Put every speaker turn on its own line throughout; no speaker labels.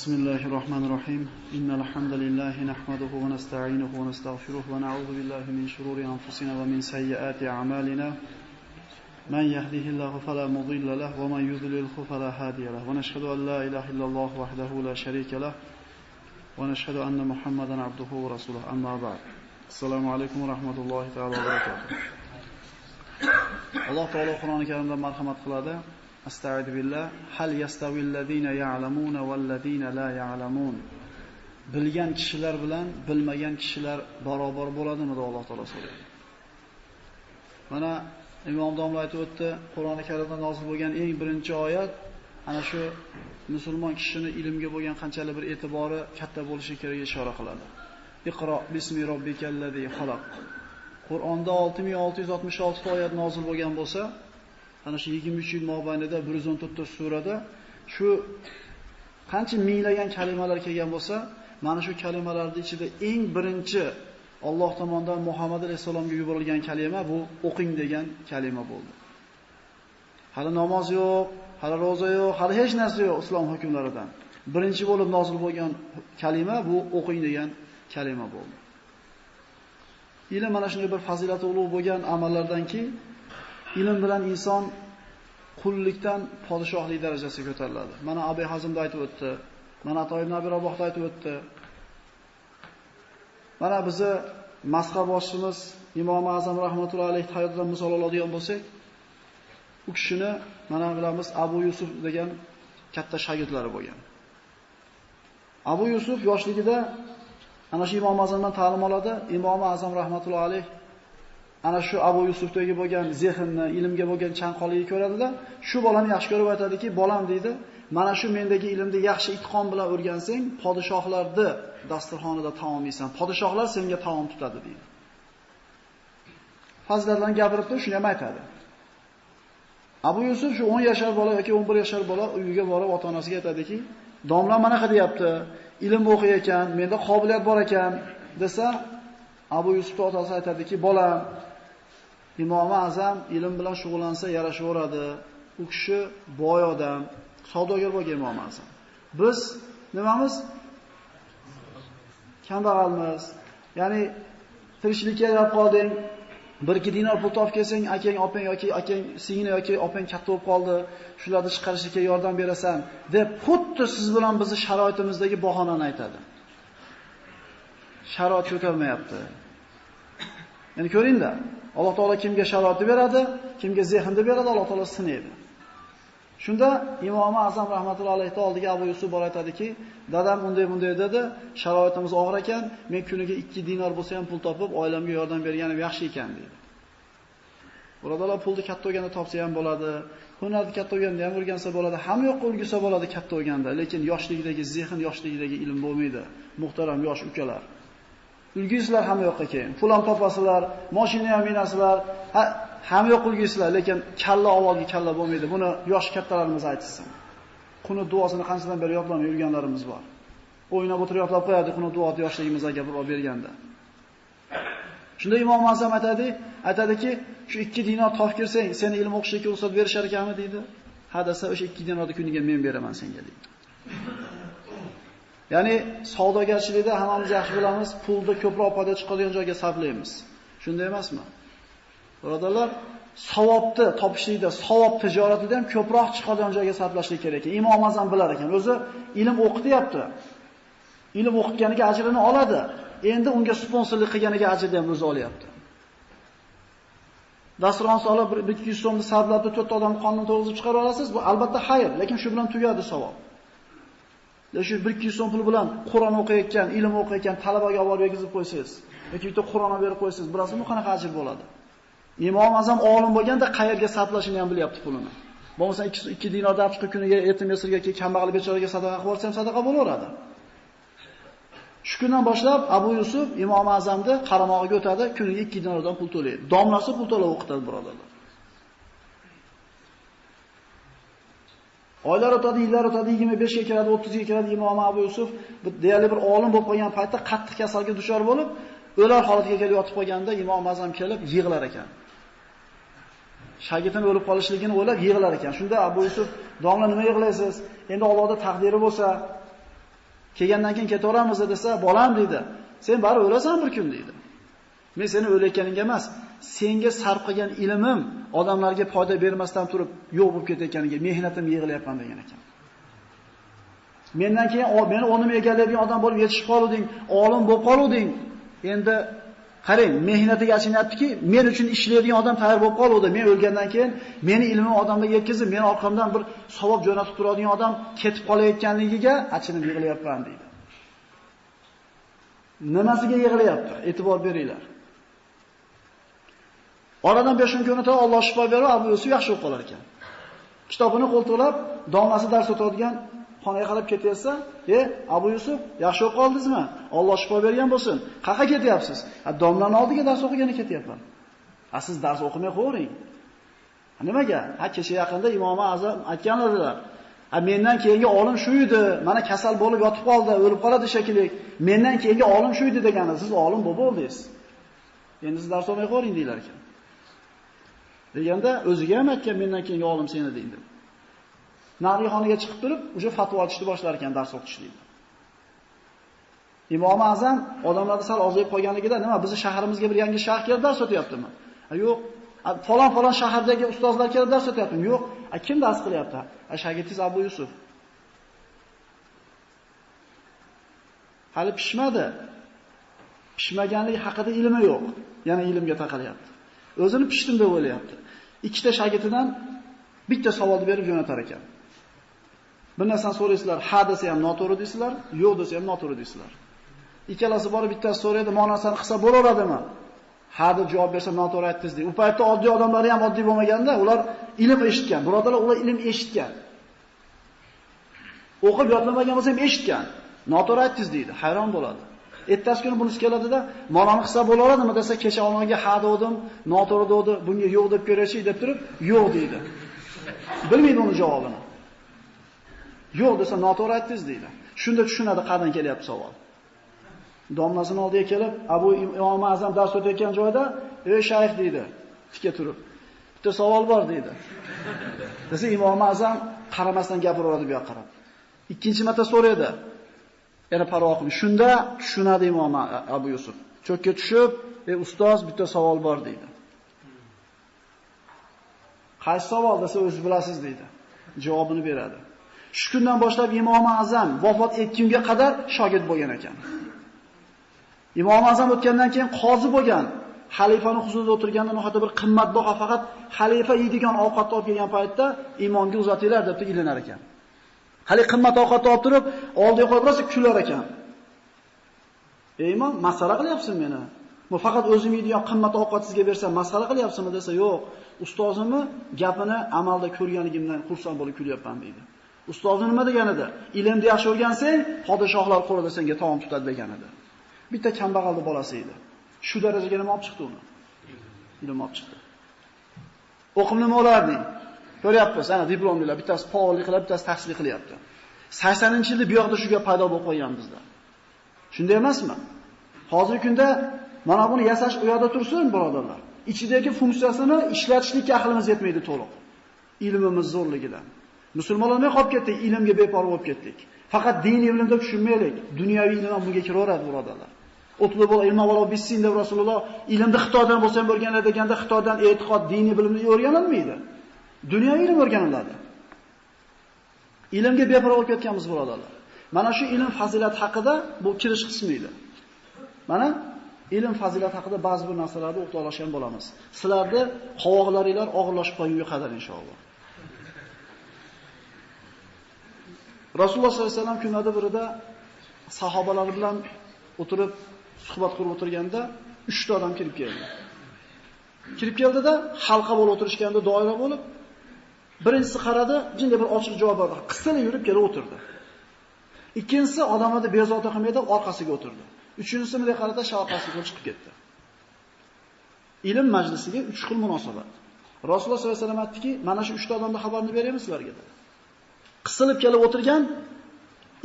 بسم الله الرحمن الرحيم إن الحمد لله نحمده ونستعينه ونستغفره ونعوذ بالله من شرور أنفسنا ومن سيئات أعمالنا من يهده الله فلا مضل له ومن يضلل فلا هادي له ونشهد أن لا إله إلا الله وحده لا شريك له ونشهد أن محمدا عبده ورسوله أما بعد السلام عليكم ورحمة الله تعالى وبركاته الله تعالى قرآن الكريم مرحمة قلادة استعيذ بالله هل يستوي الذين يعلمون والذين لا يعلمون bilgan kishilar bilan bilmagan kishilar barobar bo'ladimi deb Alloh taolo so'raydi. Mana Imom domla aytib o'tdi, Qur'oni Karimda nozil bo'lgan eng birinchi oyat ana shu musulmon kishining ilmga bo'lgan qanchalik bir e'tibori katta bo'lishi kerakligiga ishora qiladi. Iqro bismi robbikallazi xalaq. Qur'onda 6666 ta oyat nozil bo'lgan bo'lsa, ana shu 23 yil mobaynida 114 ta surada shu qancha minglagan kalimalar kelgan bo'lsa, mana shu kalimalarning ichida eng birinchi Alloh tomonidan Muhammad alayhisolamga yuborilgan kalima bu o'qing degan kalima bo'ldi. Hali namoz yo'q, hali roza yo'q, hali hech narsa yo'q islom hukmlaridan. Birinchi bo'lib nozil bo'lgan kalima bu o'qing degan kalima bo'ldi. Ilm mana shunday bir fazilati ulug' bo'lgan amallardanki, ilm bilan inson qullikdan podshohlik darajasiga ko'tariladi. Mana Abu Hazmda aytib o'tdi, mana Atoy ibn Abi Rabohda aytib o'tdi. Mana bizni mazhab boshimiz Imom Azam rahmatullohi alayhi hayotidan misol oladigan bo'lsak, u kishini mana bilamiz Abu Yusuf degan katta shogirdlari bo'lgan. Abu Yusuf yoshligida ana shu Imom Azamdan ta'lim oladi. Imom Azam rahmatullohi alayhi ana shu Abu Yusufdagi bo'lgan zehnni, ilmga bo'lgan chanqoqlikni ko'radida, shu bolani yaxshi ko'rib aytadiki, "Bolam" deydi, "Mana shu mendagi ilmni yaxshi itqon bilan o'rgansang, podshohlarni dasturxonida taom yeysan, podshohlar senga taom tutadi" deydi. Fazilatlarni gapirib turib shuni ham aytadi. Abu Yusuf shu 10 yashar bola yoki 11 yashar bola uyiga borib ota-onasiga aytadiki, "Domla mana qilib deyapti, ilm o'qiy ekan, menda qobiliyat bor ekan" desa, Abu Yusufning otasi aytadiki, "Bolam, Imom Azam ilm bilan shug'ullansa yarashaveradi. U kishi boy odam, savdogar bo'lgan Imom Azam. Biz nimamiz? Kambag'almiz. Ya'ni tirikchilikka yarab qolding, 1-2 dinor pul topib kelsang, akang, opang yoki akang singli yoki opang katta bo'lib qoldi, shularni chiqarishga yordam berasan" deb xuddi siz bilan bizni sharoitimizdagi bahonani aytadi. Sharoit ko'tarmayapti. Ya'ni ko'ringlar, Alloh taolo kimga sharoitni beradi, kimga zehnni beradi, Alloh taolo sinaydi. Shunda Imom Azam rahmatullohi alayhi oldiga Abu Yusuf bor aytadiki, "Dadam bunday dedi, sharoitimiz og'ir ekan, men kuniga 2 dinor bo'lsa ham pul topib, oilamga yordam berganim yaxshi ekan" dedi. Birodalar, pulni katta o'ganda topsa ham bo'ladi, hunarni katta o'ganda ham o'rgansa bo'ladi, hamma yoqqa o'rgisa bo'ladi katta o'ganda, lekin yoshligidagi zehn, yoshligidagi ilm bo'lmaydi. Muhtaram yosh ukalar. Ulgusizlar hamma yoqqa keyin. Pul ham topasizlar, mashina ham minasizlar, hamma yoq ulgusizlar, lekin kalla avvalgi kalla bo'lmaydi. Buni yosh kattalarimiz aytsin. Quni duosini qanchadan beri yodlamay yurganlarimiz bor. O'ynab o'tirib yodlab qo'yadi, quni duoni yoshligimizga birov berganda. Shunda Imom Azam aytadiki, "Shu 2 dinor topib kirsang, seni ilm o'qishga ruxsat berishar ekanmi?" deydi. "Ha" desa, "O'sha 2 dinorni kuniga men beraman senga" deydi. Ya'ni savdogarchilikda hammamiz yaxshi bilamiz, pulni ko'proq foyda chiqadigan joyga sarflaymiz. Shunday emasmi? Birodarlar, savobni topishlikda, savob tijoratida ham ko'proq chiqadigan joyga sarflashlik kerak. Imom Azam bilar ekan, o'zi ilm o'qityapti. Ilm o'qitganiga ajrini oladi. Endi unga sponsorlik qilganiga ajrni ham o'zi olyapti. Dasturxon solib 1-200 so'mni sarflab 4 odam qonun to'g'izib chiqara olasiz, bu albatta xayr, lekin shu bilan tugadi savob. Shu 1-200 so'm pul bilan Qur'on o'qiyotgan, ilm o'qiyotgan talabaga olib yegizib qo'ysangiz, yoki bitta Qur'on berib qo'ysangiz, bilasizmi bu qanaqa ajr bo'ladi? Imom Azam olim bo'lganda qayerga sarflashini ham bilyapti pulini. Bo'lmasa 2 dinor deb chiqib kuniga yetim yesirga kambag'al bechoraga sadaqa qilib yuborsa ham sadaqa bo'laveradi. Shu kundan boshlab Abu Yusuf Imom Azamni qaramog'iga o'tadi, kuniga 2 dinordan pul to'laydi. Domlasi pul to'lab o'qitadi, birodarlar. Oylar o'tadi, yillar o'tadi, 25 ga kiradi, 30 ga kiradi. Imom Abu Yusuf deyarli bir olim bo'lib qolgan paytda qattiq kasalga duchor bo'lib, o'lar holatiga kelib yotib qolganda Imom Azam kelib yig'lar ekan. Shagirdining o'lib qolishligini o'ylab yig'lar ekan. Shunda Abu Yusuf, "Domla nima yig'laysiz? Endi Allohning taqdiri bo'lsa, Kelgandan keyin ketaveramiz desa, bolam deydi. Sen bari o'lasan bir kun deydi. Men seni o'layotganingga emas, senga sarf qilgan ilmim odamlarga foyda bermasdan turib yo'q bo'lib ketayotganiga mehnatim yig'layapman degan ekan. Mendan keyin meni o'rnimga egallaydigan odam bo'lib yetishib qoluvding, olim bo'lib qoluvding. Endi qarang, mehnatiga achinayaptiki, men uchun ishlaydigan odam tayyor bo'lib qoluvdi. Men o'lgandan keyin meni ilmim odamlarga yetkazib, men orqamdan bir savob jo'natib turadigan odam ketib qolayotganligiga achinib yig'layapman deydi. Nimasiga yig'layapti? E'tibor beringlar. Oradan 5 kun o'tib Alloh shifo berib, Abu Yusuf yaxshi o'qib qolar ekan. Kitobini qo'ltiqlab, domlasi dars o'tadigan xonaga qarab ketayotsa, Abu Yusuf, yaxshi o'qib qoldingizmi? Alloh shifo bergan bo'lsin. Qayerga ketyapsiz? Domlaning oldiga dars o'qigani ketyapman. Siz dars o'qimay qo'ying. Nimaga? Kecha yaqinda Imom Azam aytganlar. Mendan keyingi olim shu edi. Mana kasal bo'lib yotib qoldi, o'lib qoladi shekilli. Mendan keyingi olim shu edi degani, siz olim bo'lib oldingiz. Endi siz dars o'qimay qo'ying deylar ekan. Deganda o'ziga ham aytgan, mendan keyingi olim sen eding deb. Narixonaga chiqib turib, o'sha fatvo ochishni boshlar ekan, dars o'qishni. Imom Azam odamlarni sal ozayib qolganligida, nima bizni shaharimizga bir yangi shayx kelib dars o'tyaptimi? Yo'q. Falon shahardagi ustozlar kelib dars o'tyaptimi? Yo'q. Kim dars qilyapti? Shagirdiz Abu Yusuf. Hali pishmadi. Pishmaganligi haqida ilmi yo'q. Yana ilmga taqalyapti. O'zini pishdim deb o'ylayapti. Ikkita shagirdidan bitta savol berib jo'natar ekan. Bir narsani so'raysizlar, ha desa ham noto'g'ri deysizlar, yo'q desa ham noto'g'ri deysizlar. Ikkalasi borib bittasi so'raydi, ma'nosini qilsa bo'laveradimi? Ha deb javob bersa noto'g'ri aytdingiz deydi. U paytda oddiy odamlar ham oddiy bo'lmaganda, ular ilm eshitgan. Birodalar, ular ilm eshitgan. O'qib yodlamagan bo'lsa ham eshitgan. Noto'g'ri aytdingiz deydi. Hayron bo'ladi. Ertasi kuni bunisi keladida, ma'noni qilsa bo'laveradimi desa, kecha olmaga ha dedim, noto'g'ri dedi, bunga yo'q deb ko'raychi deb turib, yo'q deydi. Bilmaydi uni javobini. Yo'q desa noto'g'ri aytdingiz deydi. Shunda tushunadi qayerdan kelyapti savol. Domlasining oldiga kelib, Abu Imom Azam dars o'tayotgan joyda, "Ey shayx" deydi, tika turib. "Bitta savol bor" deydi. Desa Imom Azam qaramasdan gapiraveradi bu yoqqa qarab. Ikkinchi marta so'raydi. Yana parvo qilib. Shunda tushunadi Imom Abu Yusuf. Cho'kka tushib, "Ey ustoz, bitta savol bor" deydi. "Qaysi savol?" desa, "O'zingiz bilasiz" deydi. Javobini beradi. Shu kundan boshlab Imom Azam vafot etgunga qadar shogird bo'lgan ekan. Imom Azam o'tgandan keyin qozi bo'lgan. Xalifaning huzurida o'tirganda nohata bir qimmatbaho faqat xalifa yeydigan ovqatni olib kelgan paytda imomga uzatinglar deb ilinar ekan. Hali qimmat ovqatni olib turib, oldiga qo'yib rosa kular ekan. "Ey imom, masxara qilyapsizmi meni? Men faqat o'zim yeydigan qimmat ovqat sizga bersam, masxara qilyapsizmi?" desa, "Yo'q, ustozimni gapini amalda ko'rganligimdan xursand bo'lib kulyapman" deydi. Ustozni nima deganida? Ilmni yaxshi o'rgansang, podshohlar qo'lida senga taom tutadi deganida. Bitta kambag'alning bolasi edi. Shu darajaga nima olib chiqdi uni? Ilm olib chiqdi. O'qib nima olarding? Ko'ryapmiz, ana diplomlilar, bittasi faollik qilib, bittasi tahsil qilyapti. 80-yilda bu yoqda shu gap paydo bo'lib qolgan bizda. Shunday emasmi? Hozirgi kunda mana buni yasash u yoqda tursin, birodarlar. Ichidagi funksiyasini ishlatishlikka aqlimiz yetmaydi to'liq. Ilmimiz zo'rligidan. Musulmonlar qolib ketdik, ilmga beparvo bo'lib ketdik. Faqat diniy ilmda tushunmaylik, dunyoviy ilm ham bunga kiraveradi, birodarlar. O'tlib bo'l ilm valo bissin deb Rasululloh ilmni Xitoydan bo'lsa ham o'rganadi deganda Xitoydan e'tiqod, diniy bilimni o'rganilmaydi. Dunyoviy ilm o'rganiladi. Ilmga beparvo bo'lib ketganmiz, birodarlar. Mana shu ilm fazilat haqida bu kirish qismi edi. Mana ilm fazilat haqida ba'zi bir narsalarni o'rtoqlashgan bo'lamiz. Sizlarni qovoqlaringlar og'irlashib qolgunga qadar inshaalloh. Rasululloh sollallohu alayhi vasallam kunlarda birida sahobalar bilan o'tirib suhbat qilib o'tirganda 3 ta odam kirib keldi. Kirib keldida halqa bo'lib o'tirishganda doira bo'lib, birinchisi qaradi, jinda bir ochiq javob berdi. Qisilib yurib kelib o'tirdi. Ikkinchisi odamlarni bezovta qilmaydi, orqasiga o'tirdi. Uchinchisi bunday qarada shaqasiga chiqib ketdi. Ilm majlisiga 3 xil munosabat. Rasululloh sollallohu alayhi vasallam aytdiki, mana shu 3 ta odamning xabarini beramiz sizlarga dedi. Qisilib kelib o'tirgan,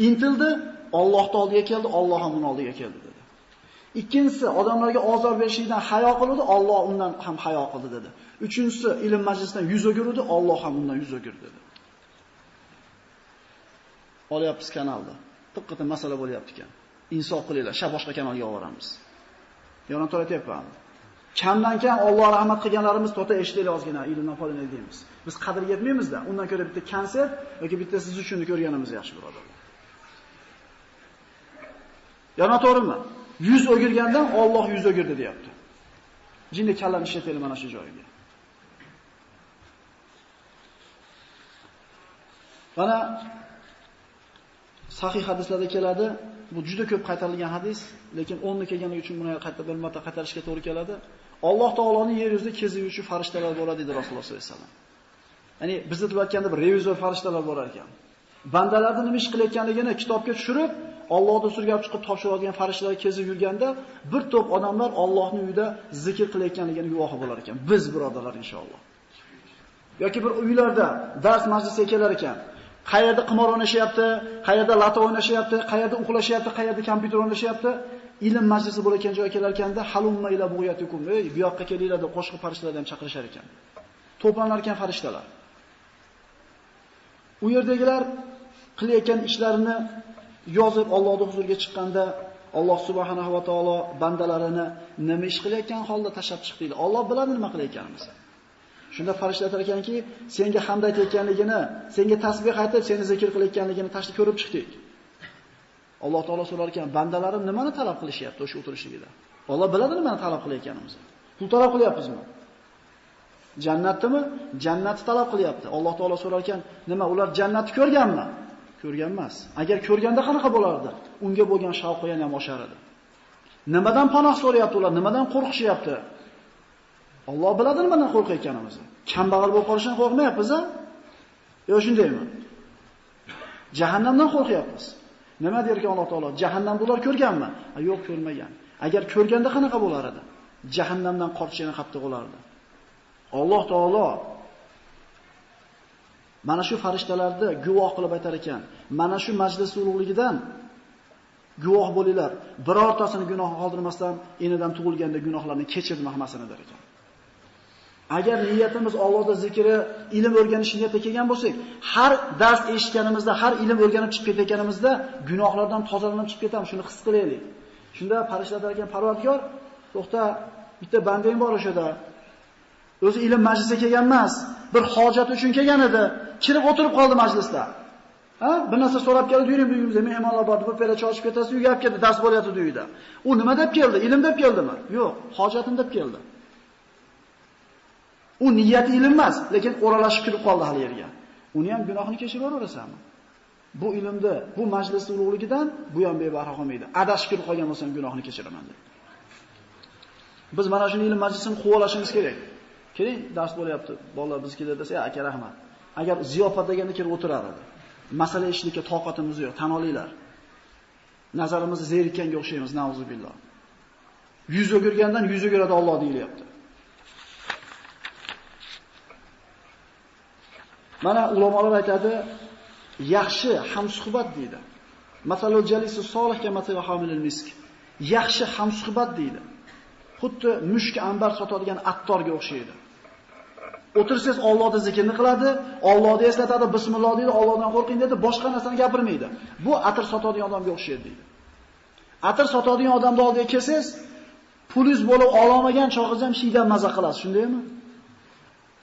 intildi, Allohning oldiga keldi, Alloh ham uning oldiga keldi dedi. Ikkinchisi odamlarga ozor berishdan hayo qildi, Alloh undan ham hayo qildi dedi. Uchinchisi ilm majlisidan yuz o'girdi, Alloh ham undan yuz o'girdi dedi. Olyapmiz kanalda. Qiqqatin masala bo'lyapti ekan. Insof qilinglar, boshqa kanalga olamiz. Yana to'latyapman. Kamdan kam Alloh rahmat qilganlarimiz to'ta eshitaylik ozgina, ilmdan foydalanaylik deymiz. Biz qadr yetmaymiz-da. Undan ko'ra bitta konsert yoki bitta siz uchun ko'rganimiz yaxshi birodarlar. Yana to'g'rimi? 100 o'girgandan Alloh 100 o'girdi deyapti. Jinni kallani ishlataylik mana shu joyiga. Mana sahih hadislarda keladi. Bu juda ko'p qaytarilgan hadis, lekin 10 ni kelganligi uchun buni bir marta qaytarishga to'g'ri keladi. Alloh taoloning yer yuzida kezuvchi farishtalar bo'ladi dedi Rasululloh sollallohu alayhi vasallam. Ya'ni biz deb aytganda bir revizor farishtalar bo'lar ekan. Bandalarning nima ish qilayotganligini kitobga tushirib, Allohning surgab chiqib topshiradigan farishtalar kezib yurganda, bir to'p odamlar Allohning uyida zikr qilayotganligini guvohi bo'lar ekan. Biz birodarlar inshaalloh. Yoki bir uylarda dars majlisiga kelar ekan. Qayerda qimor o'ynashyapti, qayerda lato o'ynashyapti, qayerda uxlashyapti, qayerda kompyuter o'ynashyapti, ilm majlisi bo'layotgan joyga kelar ekanda, halumma ila bug'yatikum, bu yoqqa kelinglar deb qo'shqa farishtalarni ham chaqirishar ekan. To'planar ekan farishtalar. U yerdagilar qilayotgan ishlarini yozib Allohning huzuriga chiqqanda, Alloh subhanahu va taolo bandalarini nima ish qilayotgan holda tashab chiqdi. Alloh biladi nima qilayotganimizni. Shunda farishtalar aytar ekanki, senga hamd aytayotganligini, senga tasbih aytib, seni zikr qilayotganligini tashni ko'rib chiqdik. Alloh taolo so'rar ekan, bandalarim nimani talab qilishyapti o'sha o'tirishligida? Alloh biladi nimani talab qilayotganimizni. Pul talab qilyapmizmi? Jannatmi? Jannatni talab qilyapti. Alloh taolo so'rar ekan, nima ular jannatni ko'rganmi? Ko'rgan emas. Agar ko'rganda qanaqa bo'lardi? Unga bo'lgan shavqi yana ham oshar edi. Nimadan panoh so'rayapti ular? Nimadan qo'rqishyapti? Alloh biladi nimadan qo'rqayotganimizni. Kambag'al bo'lib qolishdan qo'rqmayapmiz-a? Yo shundaymi? Jahannamdan qo'rqyapmiz. Nima der ekan Alloh taolo? Jahannamni ular ko'rganmi? Yo'q, ko'rmagan. Agar ko'rganda qanaqa bo'lar edi? Jahannamdan qo'rqishini qattiq bo'lardi. Alloh taolo mana shu farishtalarni guvoh qilib aytar ekan, mana shu majlis ulug'ligidan guvoh bo'linglar. Birortasini gunoh qoldirmasdan enidan tug'ilganda gunohlarni kechirdim hammasini der ekan. Agar niyatimiz Allohda zikri, ilm o'rganish niyatida kelgan bo'lsak, har dars eshitganimizda, har ilm o'rganib chiqib ketayotganimizda gunohlardan tozalanib chiqib ketamiz, shuni his qilaylik. Shunda farishtalar ekan, Parvardigor, to'xta, bitta bandang bor o'shada. O'zi ilm majlisiga kelgan emas, bir hojat uchun kelgan edi. Kirib o'tirib qoldi majlisda. Bir narsa so'rab keldi, uyimizga mehmonlar bor, bir pera choy ichib ketasiz, uyga olib keldi, dars bo'lyapti uyida. U nima deb keldi? Ilm deb keldimi? Yo'q, hojatim deb keldi. U niyati ilm emas, lekin o'ralashib kirib qoldi hali yerga. Uni ham gunohini kechiraverasizmi? Bu ilmda, bu majlisning ulug'ligidan bu ham bebaraka qolmaydi. Adashib kirib qolgan bo'lsam gunohini kechiraman deb. Biz mana shu ilm majlisini quvalashimiz kerak. Keling, dars bo'lyapti. Bolalar biz keladi desa, aka rahmat. Agar ziyofat deganda kelib o'tirar edi. Masala eshitishga toqatimiz yo'q, tan olinglar. Nazarimizni zerikkanga o'xshaymiz, nauzubillah. 100 o'girgandan 100 o'giradi Alloh deyilyapti. Mana ulamolar aytadi, yaxshi hamsuhbat deydi. Masalul jalisi solih ka matal hamilul misk. Yaxshi hamsuhbat deydi. Xuddi mushk ambar sotadigan attorga o'xshaydi. O'tirsangiz Allohning zikrini qiladi, Allohni eslatadi, bismillah deydi, Allohdan qo'rqing dedi, boshqa narsani gapirmaydi. Bu atir sotadigan odamga o'xshaydi deydi. Atir sotadigan odamning oldiga kelsangiz, pulingiz bo'lib olmagan chog'ingiz ham shiydan maza qilasiz, shundaymi?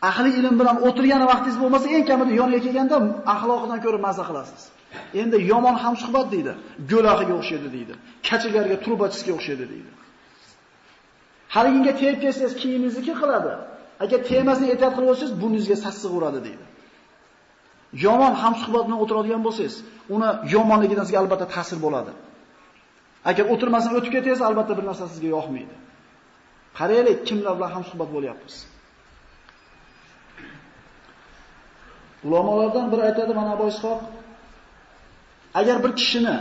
Ahli ilm bilan o'tirgan vaqtingiz bo'lmasa, eng kamida yoniga kelganda axloqidan ko'ra maza qilasiz. Endi yomon hamsuhbat deydi, go'laxiga o'xshaydi deydi, kachigarga, trubachiga o'xshaydi deydi. Haliginga tegib kelsangiz, kiyimingizni qiladi. Agar tegmasini ehtiyot qilib olsangiz, burningizga sassiq uradi deydi. Yomon hamsuhbat bilan o'tiradigan bo'lsangiz, uni yomonligidan sizga albatta ta'sir bo'ladi. Agar o'tirmasdan o'tib ketangiz, albatta bir narsa sizga yoqmaydi. Qaraylik, kimlar bilan hamsuhbat bo'lyapmiz. Ulamolardan biri aytadi, mana Abu Ishoq, agar bir kishini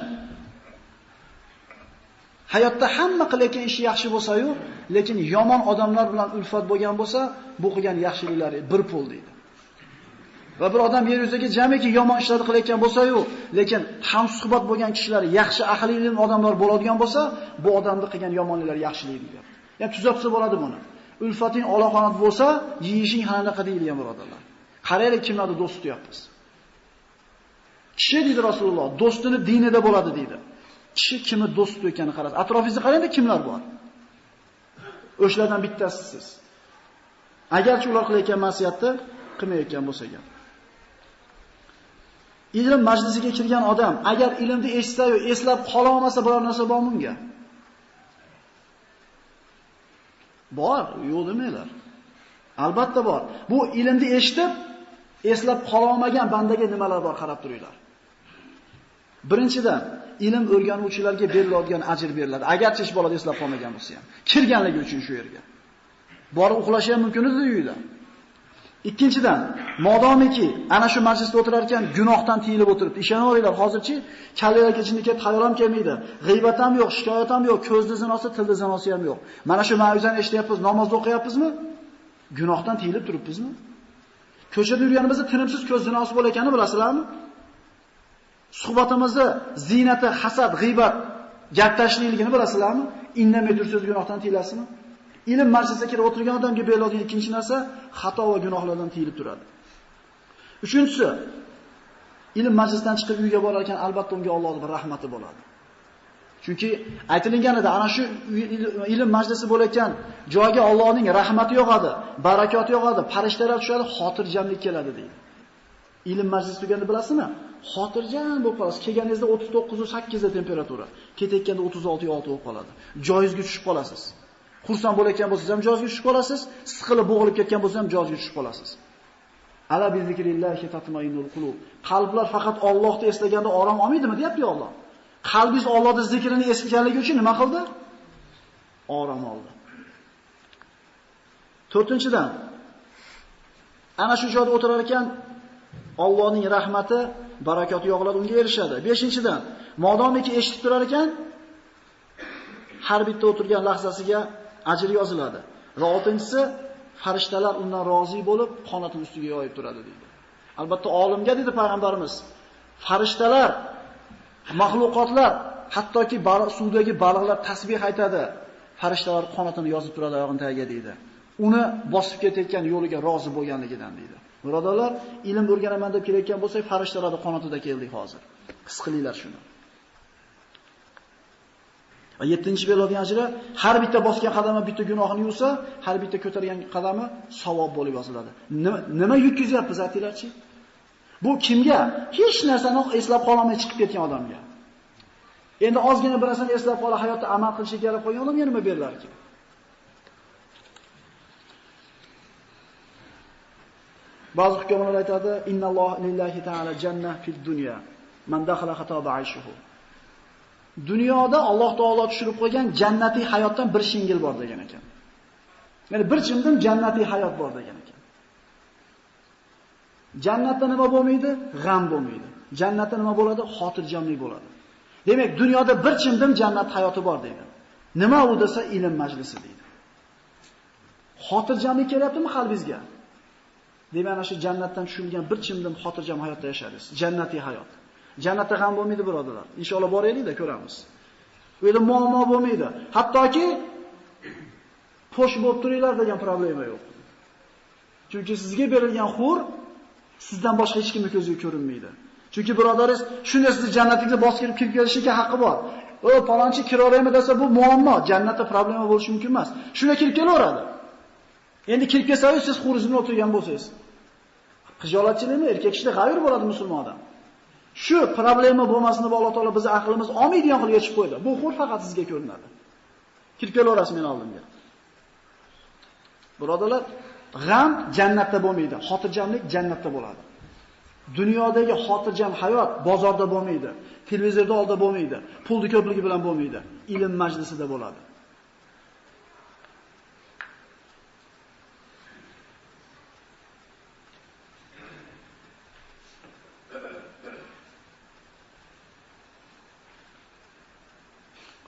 hayotda hamma qilayotgan ishi yaxshi bo'lsa-yu, lekin yomon odamlar bilan ulfat bo'lgan bo'lsa, bu qilgan yaxshiliklari bir pul deydi. Va bir odam yer yuzidagi jamiki yomon ishlarni qilayotgan bo'lsa-yu, lekin hamsuhbat bo'lgan kishilar, yaxshi ahli ilm odamlar bo'ladigan bo'lsa, bu odamning qilgan yomonliklari yaxshilik deydi. Ya'ni tuzatsa bo'ladi buni. Ulfating aloqonat bo'lsa, yeyishing qanaqa deyilgan birodarlar. Qaraylik kimlarni do'st tutyapmiz. Kishi deydi Rasululloh, do'stini dinida bo'ladi deydi. Kishi kimni do'st tutayotganini qarang. Atrofingizda qarangda kimlar bor. O'shalardan bittasisiz. Agarchi ular qilayotgan ma'siyatni qilmayotgan bo'lsa ham. Ilm majlisiga kirgan odam agar ilmni eshitsa-yu eslab qola olmasa biror narsa bormi unga? Bor, yo'q demanglar. Albatta bor. Bu ilmni eshitib eslab qola olmagan bandaga nimalar bor qarab turinglar. Birinchidan, ilm o'rganuvchilarga beriladigan ajr beriladi. Agarchi ish bolada eslab qolmagan bo'lsa ham, kirganligi uchun shu yerga. Borib uxlashi ham mumkin edi uyida. Ikkinchidan, modomiki ana shu majlisda o'tirar ekan gunohdan tiyilib o'tiribdi. Ishonaveringlar, hozirchi kallalar kechinlikka tayyor ham kelmaydi. G'iybat ham yo'q, shikoyat ham yo'q, ko'zni zinosi, tilni zinosi ham yo'q. Mana shu ma'ruzani eshityapmiz, namoz o'qiyapmizmi? Gunohdan tiyilib turibmizmi? Ko'chada yurganimizda tinimsiz ko'z zinosi bo'layotganini bilasizlarmi? Suhbatimizda ziynati, hasad, g'iybat, gap tashliqligini bilasizlarmi? Indamay tursiz gunohdan tiyilasizmi? Ilm majlisiga kirib o'tirgan odamga beriladigan ikkinchi narsa xato va gunohlardan tiyilib turadi. Uchinchisi, ilm majlisidan chiqib uyga borar ekan albatta unga Allohning bir rahmati bo'ladi. Chunki aytilganida ana shu ilm majlisi bo'layotgan joyga Allohning rahmati yog'adi, barakoti yog'adi, farishtalar tushadi, xotirjamlik keladi deydi. Ilm majlisi tuganda bilasizmi? Xotirjam bo'lib qolasiz. Kelganingizda 39.8 da temperatura, ketayotganda 36.6 bo'lib qoladi. Joyingizga tushib qolasiz. Xursand bo'layotgan bo'lsangiz ham joyingizga tushib qolasiz, siqilib bo'g'ilib ketgan bo'lsangiz ham joyingizga tushib qolasiz. Ala bi zikrillahi tatma'innul qulub. Qalblar faqat Allohni eslaganda orom olmaydimi, deyapti Alloh. Qalbingiz Allohning zikrini eslatganligi uchun nima qildi? Orom oldi. To'rtinchidan, ana shu joyda o'tirar ekan Allohning rahmati, barakoti yog'iladi, unga erishadi. Beshinchidan, modomiki eshitib turar ekan har bitta o'tirgan lahzasiga ajr yoziladi. Va oltinchisi, farishtalar undan rozi bo'lib qonatini ustiga yoyib turadi deydi. Albatta olimga dedi payg'ambarimiz, farishtalar, mahluqotlar, hattoki suvdagi baliqlar tasbih aytadi. Farishtalar qonatini yozib turadi oyog'ini tagiga deydi. Uni bosib ketayotgan yo'liga rozi bo'lganligidan deydi. Birodarlar, ilm o'rganaman deb kelayotgan bo'lsak, farishtalarning qonatida keldik hozir. His qilinglar shuni. Va 7-beriladigan ajri har bitta bosgan qadami bitta gunohini yuvsa, har bitta ko'targan qadami savob bo'lib yoziladi. Nima yutkazyapmiz aytinglarchi? Bu kimga? Hech narsani eslab qolmay chiqib ketgan odamga. Endi ozgina bir narsani eslab qolib hayotda amal qilishga kelib qolgan odamga nima berilar ekan? Ba'zi hukmlar aytadi, innalloha lillahi ta'ala jannah fid dunya. Man dakhala xataba ayshuhu. Dunyoda Alloh taolo tushirib qo'ygan jannatiy hayotdan bir shingil bor degan ekan. Ya'ni bir chimdim jannatiy hayot bor degan ekan. Jannatda nima bo'lmaydi? G'am bo'lmaydi. Jannatda nima bo'ladi? Xotirjamlik bo'ladi. Demak, dunyoda bir chimdim jannat hayoti bor deydi. Nima u desa ilm majlisi deydi. Xotirjamlik kelyaptimi qalbingizga? Demak, ana shu jannatdan tushirilgan bir chimdim xotirjam hayotda yashaysiz. Jannatiy hayot. Jannatda ham bo'lmaydi, birodarlar. Inshaalloh boraylik-da ko'ramiz. U yerda muammo bo'lmaydi. Hattoki posh bo'lib turinglar degan problema yo'q. Chunki sizga berilgan xur sizdan boshqa hech kimning ko'ziga ko'rinmaydi. Chunki birodaringiz shunday sizni jannatingizga bosib kirib kelishiga haqqi bor. O, palonchi kiraveraymi desa bu muammo, jannatda problema bo'lishi mumkin emas. Shuna kirib kelaveradi. Endi kirib kelsangiz siz xuringizni o'tirgan bo'lsangiz, xijolatchilikmi, erkak kishida g'ayr bo'ladi musulmon odam. Shu problema bo'lmasin deb Alloh taolo bizni aqlimiz olmaydigan qilib yechib qo'ydi. Bu xur faqat sizga ko'rinadi. Kirib kelaverasiz men oldimga. Birodarlar, g'am jannatda bo'lmaydi, xotirjamlik jannatda bo'ladi. Dunyodagi xotirjam hayot bozorda bo'lmaydi, televizorda oldida bo'lmaydi, pulni ko'pligi bilan bo'lmaydi, ilm majlisida bo'ladi.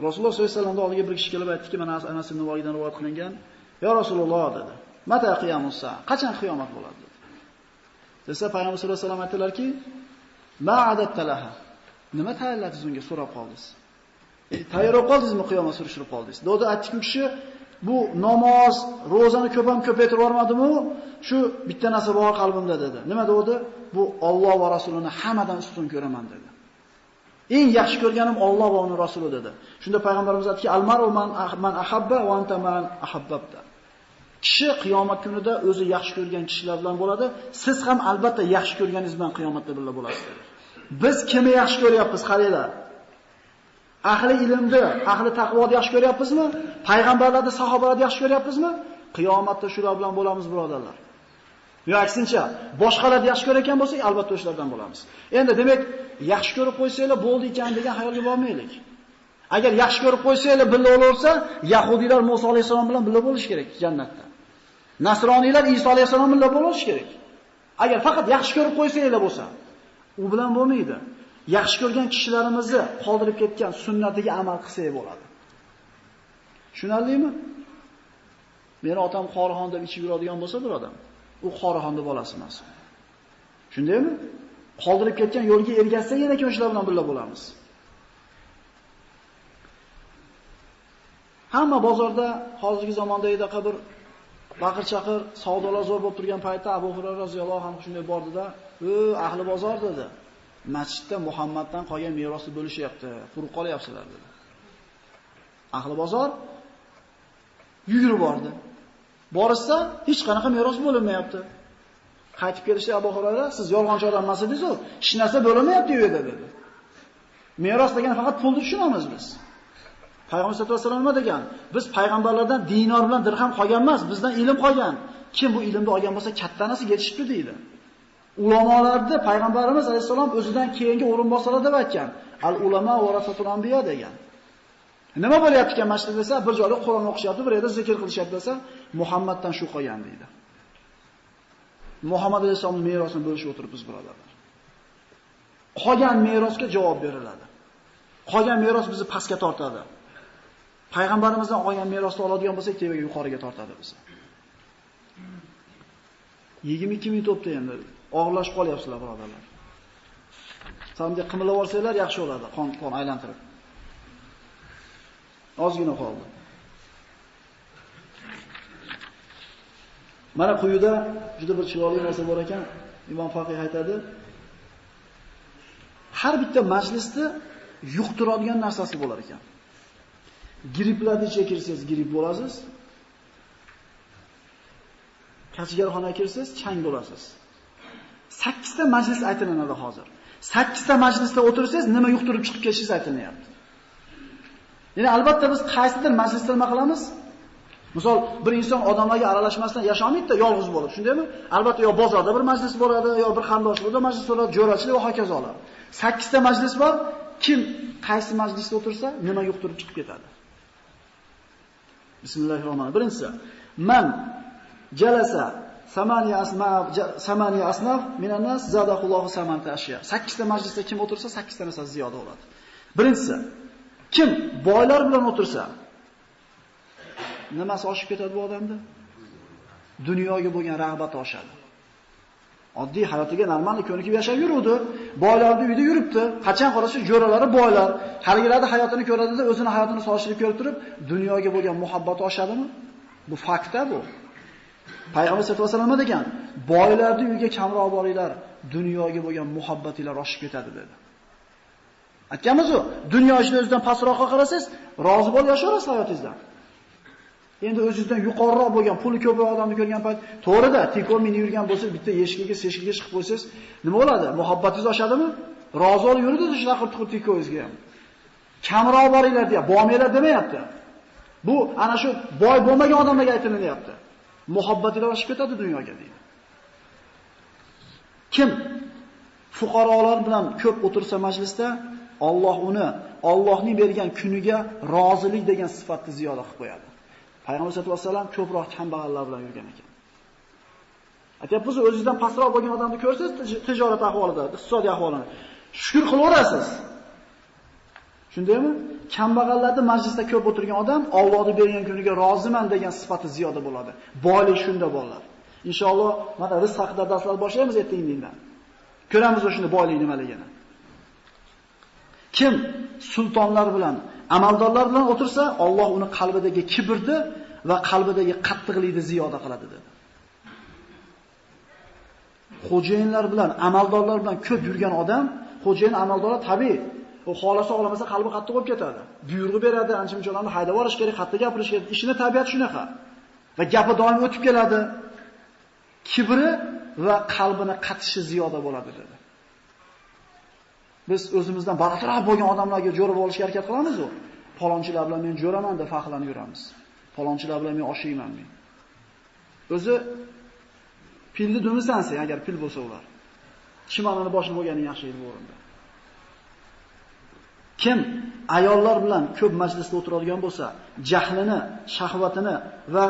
Rasululloh sollallohu alayhi vasallamning oldiga bir kishi kelib aytdiki, mana Anas ibn Voydan rivoyat qilingan, "Ya Rasululloh" dedi. "Mata qiyomus-sa? Qachon qiyomat bo'ladi?" dedi. Desa Payg'ambar sollallohu alayhi vasallam aytdilarki, "Ma'adattalaha." Nima tayyorladingiz unga so'rab qoldingiz? Tayyor qoldingizmi qiyomat surishtirib qoldingiz? Dedi aytdi kishi, bu namoz, ro'zani ham ko'paytirib yormadim-u, shu bitta narsa bor qalbimda dedi. Nima dedi? Bu Alloh va Rasulini hammadan ustun ko'raman dedi. Eng yaxshi ko'rganim Alloh va uning Rasuli dedi. Shunda payg'ambarimiz aytdiki, al-mar'u man ahabba va anta man ahabbabta. Kishi qiyomat kunida o'zi yaxshi ko'rgan kishilar bilan bo'ladi. Siz ham albatta yaxshi ko'rganingiz bilan qiyomatda birga bo'lasiz. Biz kimni yaxshi ko'ryapmiz, qaranglar. Ahli ilmni, ahli taqvoni yaxshi ko'ryapmizmi? Payg'ambarlarni, sahobalarni yaxshi ko'ryapmizmi? Qiyomatda shular bilan bo'lamiz, birodarlar. Yo aksincha, boshqalarni yaxshi ko'rgan bo'lsak, albatta o'shalardan bo'lamiz. Endi demak, yaxshi ko'rib qo'ysanglar bo'ldi ekan degan xayolga bormaylik. Agar yaxshi ko'rib qo'ysanglar birga bo'laversa, yahudiylar Musa alayhisalom bilan birga bo'lish kerak jannatda. Nasroniylar Isa alayhisalom bilan bo'lish kerak. Agar faqat yaxshi ko'rib qo'ysanglar bo'lsa, u bilan bo'lmaydi. Yaxshi ko'rgan kishilarimizni qoldirib ketgan sunnatiga amal qilsak bo'ladi. Tushunarlimi? Meni otam Qorixon deb ichib yuradigan bo'lsa bir odam, u Qorixonni bolasi emas. Shundaymi? Qoldirib ketgan yo'lga ergashsagina o'shalar bilan birga bo'lamiz. Hamma bozorda hozirgi zamonda edaqa bir baqir-chaqir savdolar zo'r bo'lib turgan paytda Abu Hurayra roziyallohu anhu shunday bordida, ahli bozor dedi. Masjidda Muhammaddan qolgan merosni bo'lishyapti, quruq qolyapsizlar dedi. Ahli bozor yugurib bordi. Borsa hech qanaqa meros bo'linmayapti. Qaytib kelishdi Abu Hurayra, siz yolg'onchi odam emas edingiz-ku, hech narsa bo'lmayapti u yerda dedi. Meros degan faqat pulni tushunamiz biz. Payg'ambar sollallohu alayhi vasallam nima degan? Biz payg'ambarlardan dinor bilan dirham qolgan emas, bizdan ilm qolgan. Kim bu ilmni olgan bo'lsa, kattanasi yetishibdi deydi. Ulamolarni payg'ambarimiz alayhisalom o'zidan keyingi o'rinbosarlar deb aytgan. Al-ulama warasatul anbiya degan. Nima bo'lyapti ekan masjidda desa, bir joyda Qur'on o'qishyapti, bir yerda zikr qilishyapti desa, Muhammaddan shu qolgan deydi. Muhammad alayhisolamning merosini bo'lishib o'tiribmiz, birodarlar. Qolgan merosga javob beriladi. Qolgan meros bizni pastga tortadi. Payg'ambarimizdan olgan merosni oladigan bo'lsak, tevaga yuqoriga tortadi bizni. 22 minut o'tdi endi. Og'irlashib qolyapsizlar, birodarlar. Samga qimilib olsanglar yaxshi bo'ladi, qon aylantirib. Ozgina qoldi. Mana quyida juda bir chiroyli narsa bor ekan. Imom Faqih aytadi, har bitta majlisda yuqtiradigan narsasi bo'lar ekan. Gripplarni ichiga kirsangiz gripp bo'lasiz. Kachigarxonaga kirsangiz chang bo'lasiz. 8 ta majlis aytilinadi hozir. 8 ta majlisda o'tirsangiz nima yuqtirib chiqib ketishingiz aytilyapti. Ya'ni albatta biz qaysidir majlisda nima qilamiz? Misol, bir inson odamlarga aralashmasdan yashamaydi-da, yolg'iz bo'lib, shundaymi? Albatta yo bozorda bir majlis bo'ladi, yo bir qarindoshlikda majlis bo'ladi, jo'rachilik va hokazolar. 8 ta majlis bor. Kim qaysi majlisda o'tirsa, nima yuqtirib chiqib ketadi. Bismillahirrohmanirrohim. Birinchisi, man jalasa samaniya asnaf minan nas zadahullohu samanta ashya. 8 ta majlisda kim o'tirsa, 8 ta narsa ziyoda bo'ladi. Birinchisi, kim boylar bilan o'tirsa, nimasi oshib ketadi bu odamda? Dunyoga bo'lgan rag'bati oshadi. Oddiy hayotiga normal ko'nikib yashab yuruvdi. Boylarning uyida yuribdi. Qachon qarasa jo'ralari boylar. Haligilarda hayotini ko'radida, o'zini hayotini solishtirib ko'rib turib, dunyoga bo'lgan muhabbati oshadimi? Bu faktda bu. Payg'ambar sollallohu alayhi vasallam degan, boylarning uyiga kamroq boringlar, dunyoga bo'lgan muhabbatinglar oshib ketadi dedi. Aytganmiz-ku, dunyo ishini o'zidan pastroqqa qarasangiz, rozi bo'lib yashaysiz hayotingizdan. Endi o'zingizdan yuqoriroq bo'lgan, puli ko'proq odamni ko'rgan payt, to'g'rida, tekor meni yurgan bo'lsa, bitta eshikka chiqib qo'ysangiz, nima bo'ladi? Muhabbatingiz oshadimi? Rozi bo'lib yurdi shunaqa tuqib tekoyingizga ham. Kamroq boringlar deya, bo'lmanglar demayapti. Bu ana shu boy bo'lmagan odamlarga aytilyapti. Muhabbatinglar oshib ketadi dunyoga deydi. Kim fuqarolar bilan ko'p o'tirsa majlisda, Alloh uni Allohning bergan kuniga rozilik degan sifatni ziyoda qilib qo'yadi. Payg'ambar sollallohu alayhi vasallam ko'proq kambag'allar bilan yurgan ekan. Aytayapmiz, o'zingizdan pastroq bo'lgan odamni ko'rsangiz, tijorat ahvolida, iqtisodiy ahvolini shukr qilaverasiz. Shundaymi? Kambag'allarning majlisda ko'p o'tirgan odam Allohning bergan kuniga roziman degan sifati ziyoda bo'ladi. Boylik shunda bolalar. Inshaalloh mana rizq haqida darslar boshlaymiz ertaga-indindan. Ko'ramiz o'shuni boylik nimaligini. Kim sultonlar bilan, amaldorlar bilan o'tirsa, Alloh uni qalbidagi kibrni va qalbidagi qattiqlikni ziyoda qiladi dedi. Xo'jayinlar bilan, amaldorlar bilan ko'p yurgan odam, xo'jayin amaldorlar tabiiy, u xolasa olamasa qalbi qattiq bo'lib ketadi. Buyruq beradi, ancha-munchalarni haydab yuborish kerak, qattiq gapirish kerak. Ishini tabiati shunaqa. Va gapi doim o'tib keladi. Kibri va qalbini qatishi ziyoda bo'ladi dedi. Biz o'zimizdan barqaror bo'lgan odamlarga jo'rab olishga harakat qilamiz-ku. Falonchilar bilan men jo'raman deb faxrlanib yuramiz. Falonchilar bilan men oshiyman men. O'zi pilni dumisan sen agar pil bo'lsa ular. Chimonani boshida bo'lganing yaxshi edi bu o'rinda. Kim ayollar bilan ko'p majlisda o'tiradigan bo'lsa, jahlini, shahvatini va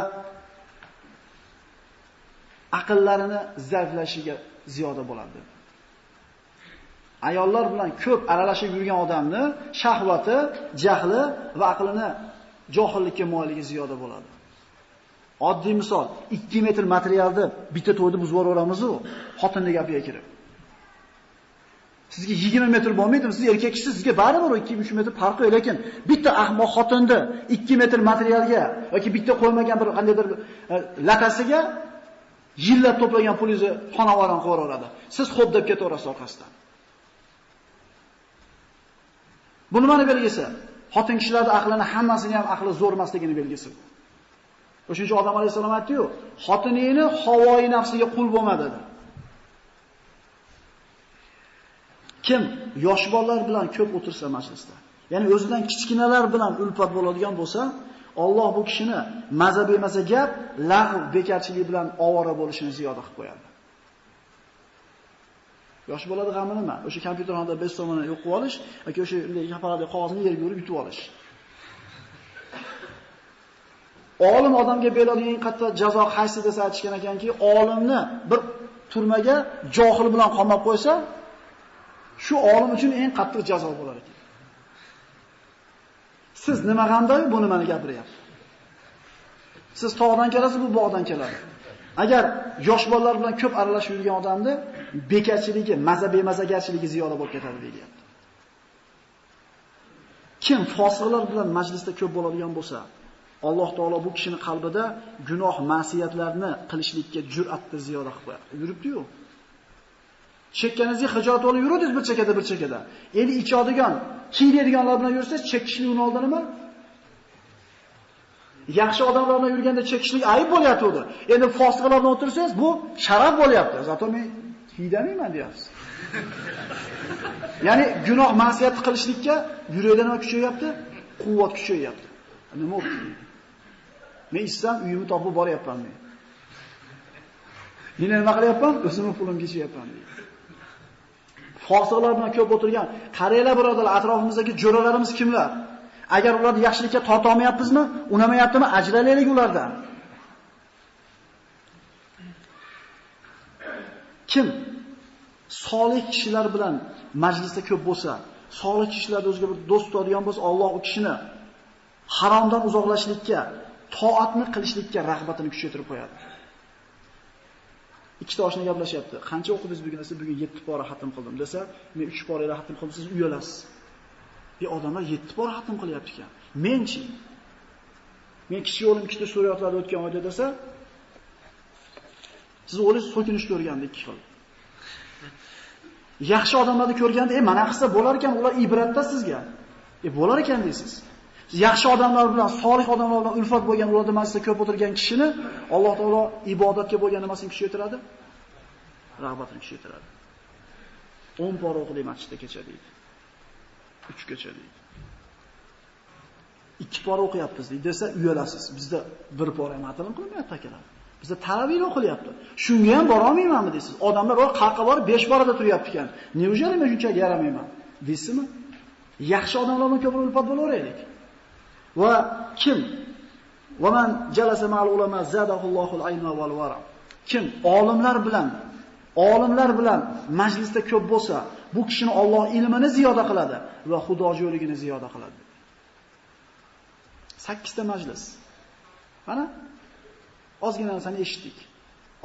aqllarini zaiflashiga ziyoda bo'ladi. Ayollar bilan ko'p aralashib yurgan odamni shahvati, jahli va aqlini johillikka moyilligi ziyoda bo'ladi. Oddiy misol, 2 metr materialni bitta to'yda buzib yuboramiz-ku, xotinning gapiga kirib. Sizga 20 metr bo'lmaydimi? Siz erkaksiz, sizga baribir 2-3 metr farqi yo'q, lekin bitta ahmoq xotinni 2 metr materialga yoki bitta qo'ymagan bir qandaydir latasiga yillab to'plagan pulingizni xonavoran qo'yib siz xo'p deb ketaverasiz orqasidan. Bu nimani belgisi? Xotin kishilarning aqlini hammasini ham aqli zo'r emasligini belgisi. O'shuning odam alayhisalom aytdi-yu, xotiningni havoyi nafsiga qul bo'lma dedi. Kim yosh bolalar bilan ko'p o'tirsa majlisda, ya'ni o'zidan kichkinalar bilan ulfat bo'ladigan bo'lsa, Alloh bu kishini maza bemaza gap, lag'v, bekarchilik bilan ovora bo'lishini ziyoda qilib qo'yadi. Yosh bolada g'ami nima? O'sha kompyuter xonada 5 so'mni yo'q qilib olish yoki o'sha kaparadagi qog'ozni yerga urib yutib olish. Olim odamga beriladigan eng qattiq jazo qaysi desa aytishgan ekanki, olimni bir turmaga johil bilan qamab qo'ysa, shu olim uchun eng qattiq jazo bo'lar ekan. Siz nima g'amday bu nimani gapiryapsiz? Siz tog'dan kelasiz, bu bog'dan keladi. Agar yosh bolalar bilan ko'p aralashib yurgan odamni bekarchiligi, maza bemazagarchiligi ziyoda bo'lib ketadi deyapti. Kim fosiqlar bilan majlisda ko'p bo'ladigan bo'lsa, Alloh taolo bu kishining qalbida gunoh, ma'siyatlarni qilishlikka jur'atni ziyoda qilib qo'yadi. Yuribdi-yu. Chekkaningizga hijolat olib yurudingiz bir chekada. Endi ichadigan, kiyadiganlar bilan yursangiz chekishlik uni oldin nima? Yaxshi odamlar bilan yurganda chekishlik ayib bo'lyapti edi. Endi fosiqlar bilan o'tirsangiz bu sharaf bo'lyapti. Zato men kiydamayman deyapsiz. Ya'ni gunoh, ma'siyat qilishlikka yurakdan nima kuchayapti? Quvvat kuchayapti. Nima bo'ldi? Men istam uyimni topib boryapman men. Meni nima qilyapman? O'zimning pulimga ichyapman deydi. Fosiqlar bilan ko'p o'tirgan qariyalar birodarlar, atrofimizdagi jo'ralarimiz kimlar? Agar ularni yaxshilikka torta olmayapmizmi, unamayaptimi, ajralaylik ulardan. Kim solih kishilar bilan majlisda ko'p bo'lsa, solih kishilarni o'ziga bir do'st tutadigan bo'lsa, Alloh u kishini haromdan uzoqlashlikka, toatni qilishlikka rag'batini kuchaytirib qo'yadi. Ikkita oshna gaplashyapti. Qancha o'qidingiz bugun desa, bugun 7 pora xatm qildim desa, men 3 pora xatm qildim, siz uyalasiz. Odamlar 7 pora xatm qilyapti ekan. Menchi. Men kichik o'g'lim ikkita suriyotlarda o'tgan oyda desa, siz o'g'lingiz so'kinishni ko'rganda 2 xil. Yaxshi odamlarni ko'rganda, mana qilsa bo'lar ekan, ular ibratda sizga. Bo'lar ekan deysiz. Yaxshi odamlar bilan, solih odamlar bilan ulfat bo'lgan, ularda majlisda ko'p o'tirgan kishini Alloh taolo ibodatga bo'lgan nimasini kuchaytiradi? Rag'batini kuchaytiradi. 10 pora o'qidik masjidda kecha deydi. 3 gacha deydi. 2 pora o'qiyapmiz deydi desa uyalasiz. Bizda 1 pora ham ta'lim qilmayapti akalar. Bizda taravih o'qilyapti. Shunga ham bora olmaymanmi deysiz. Odamlar bor qarqa borib 5 porada turyapti ekan. Neujali men shuncha yaramayman deysizmi? Yaxshi odamlar bilan ko'proq ulfat bo'laveraylik. Va kim va man jalasa ma'al ulama zadahullohul ilma wal wara. Kim olimlar bilan majlisda ko'p bo'lsa, bu kishini Alloh ilmini ziyoda qiladi va xudojo'ligini ziyoda qiladi. 8 ta majlis. Mana ozgina narsani eshitdik.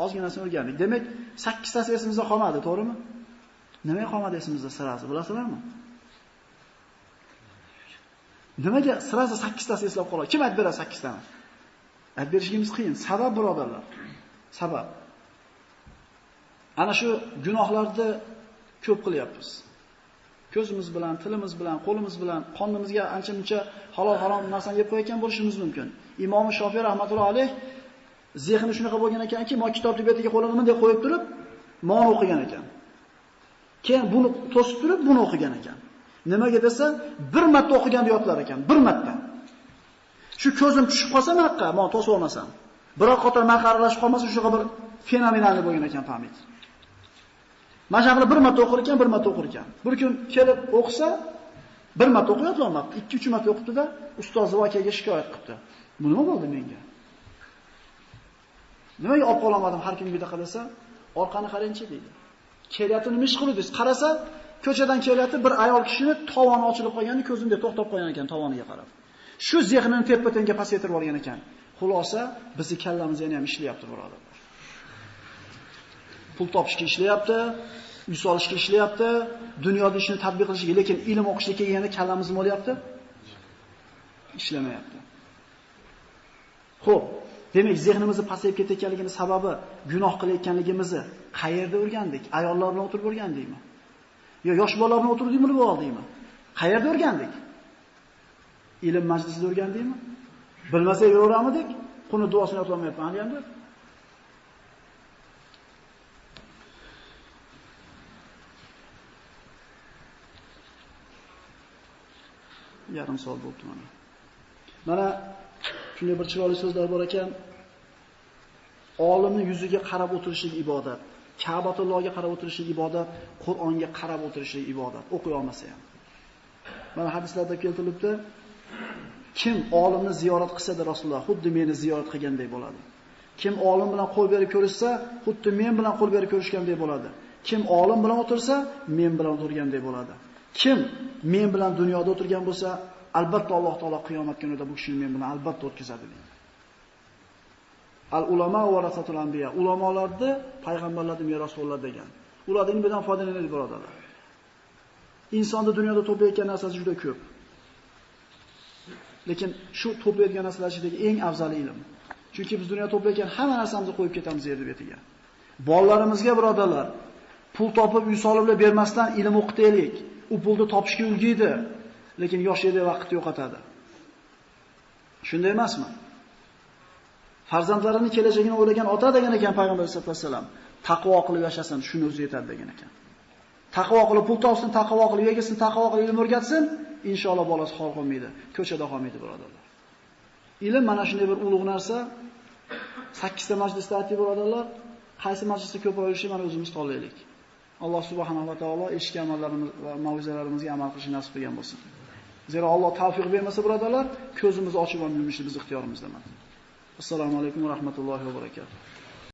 Ozgina narsani o'rgandik. Demak, 8 tasi esimizda qolmadi, to'g'rimi? Nimaga qolmadi esimizda sirasi, bilasizlarmi? Nimaga sirasi 8 tasi eslab qoladi? Kim aytib beradi 8 tani? Aytib berishimiz qiyin. Sabab birodarlar. Sabab. Ana shu gunohlarni ko'p qilyapmiz. Ko'zimiz bilan, tilimiz bilan, qo'limiz bilan, qonimizga ancha-muncha halol-harom narsani yeb qo'yayotgan bo'lishimiz mumkin. Imom Shofiy rahmatullohi alayh zehni shunaqa bo'lgan ekanki, mo kitobni betiga qo'lini bunday qo'yib turib, moni o'qigan ekan. Keyin buni to'sib turib, buni o'qigan ekan. Nimaga desa, bir marta o'qiganda yodlar ekan, bir marta. Shu ko'zim tushib qolsa menaqqa, men to'sib olmasam. Biroq qator maqarlashib qolmasa, shunaqa bir fenomenalli bo'lgan ekan pamit. Mashaqli bir marta o'qir ekan, bir marta o'qir ekan. Bir kun kelib o'qisa, bir marta o'qiyot olmabdi. 2-3 marta o'qibdi-da, ustoz voqeaga shikoyat qildi. Bu nima bo'ldi menga? Nimaga olib qolamadim har kim bunaqa desa, orqani qarangchi deydi. Kelyapti nima ish qilibsiz? Qarasa, ko'chadan kelyapti bir ayol kishini tovoni ochilib qolgani ko'zimda to'xtab qolgan ekan tovoniga qarab. Shu zehnini teppa-tenga pasaytirib olgan ekan. Xulosa, bizning kallamiz yana ham ishlayapti, birodarlar. Pul topishga ishlayapti, uy solishga ishlayapti, dunyoda ishni tatbiq qilishga, lekin ilm o'qishga kelganda kallamiz nima bo'lyapti? Ishlamayapti. Xo'p, demak, zehnimizni pasayib ketayotganligining sababi gunoh qilayotganligimizni qayerda o'rgandik? Ayollar bilan o'tirib o'rgandikmi? Yo yosh bolalar bilan o'tirdikmi, bilib oldikmi? Qayerda o'rgandik? Ilm majlisida o'rgandikmi? Bilmasak yuraveramidik? Quni duosini yodlamayapman hali ham. Yarim soat bo'ldi mana. Mana shunday bir chiroyli so'zlar bor ekan. Olimning yuziga qarab o'tirishlik ibodat, Ka'batullohga qarab o'tirishlik ibodat, Qur'onga qarab o'tirishlik ibodat. O'qiy olmasa ham. Mana hadislarda keltirilibdi. Kim olimni ziyorat qilsa-da Rasululloh xuddi meni ziyorat qilganday bo'ladi. Kim olim bilan qo'l berib ko'rishsa, xuddi men bilan qo'l berib ko'rishganday bo'ladi. Kim olim bilan o'tirsa, men bilan o'tirganday bo'ladi. Kim men bilan dunyoda o'tirgan bo'lsa, albatta Alloh taolo qiyomat kunida bu kishini men bilan albatta o'tkazadi deydi. Al ulama warasatul anbiya. Ulamolarni payg'ambarlarning merosxo'rlari degan. Ulardan ilmdan foydalanadi birodarlar. Insonda dunyoda to'playotgan narsasi juda ko'p. Lekin shu to'playotgan narsalar ichidagi eng afzali ilm. Chunki biz dunyoda to'playotgan hamma narsamizni qo'yib ketamiz yer betiga. Bolalarimizga birodarlar, pul topib uy solib bermasdan ilm o'qitaylik. U pulni topishga ulguydi, lekin yoshligida vaqtni yo'qotadi. Shunday emasmi? Farzandlarining kelajagini o'ylagan ota degan ekan payg'ambar sollallohu alayhi vasallam, taqvo qilib yashasin, shuni o'zi yetadi degan ekan. Taqvo qilib pul topsin, taqvo qilib yegasin, taqvo qilib ilm o'rgatsin, inshaalloh bolasi xor qolmaydi, ko'chada qolmaydi birodarlar. Ilm mana shunday bir ulug' narsa. 8 ta majlisda aytdik birodarlar, qaysi majlisda ko'proq yurishni mana o'zimiz tanlaylik. Alloh subhanahu va taolo eshitgan amallarimiz va mav'izalarimizga amal qilishni nasib qilgan bo'lsin. Zero Alloh tavfiq bermasa birodarlar, ko'zimizni ochib olmaymiz, biz ixtiyorimizda emas. Assalomu alaykum va rahmatullohi va barakatuh.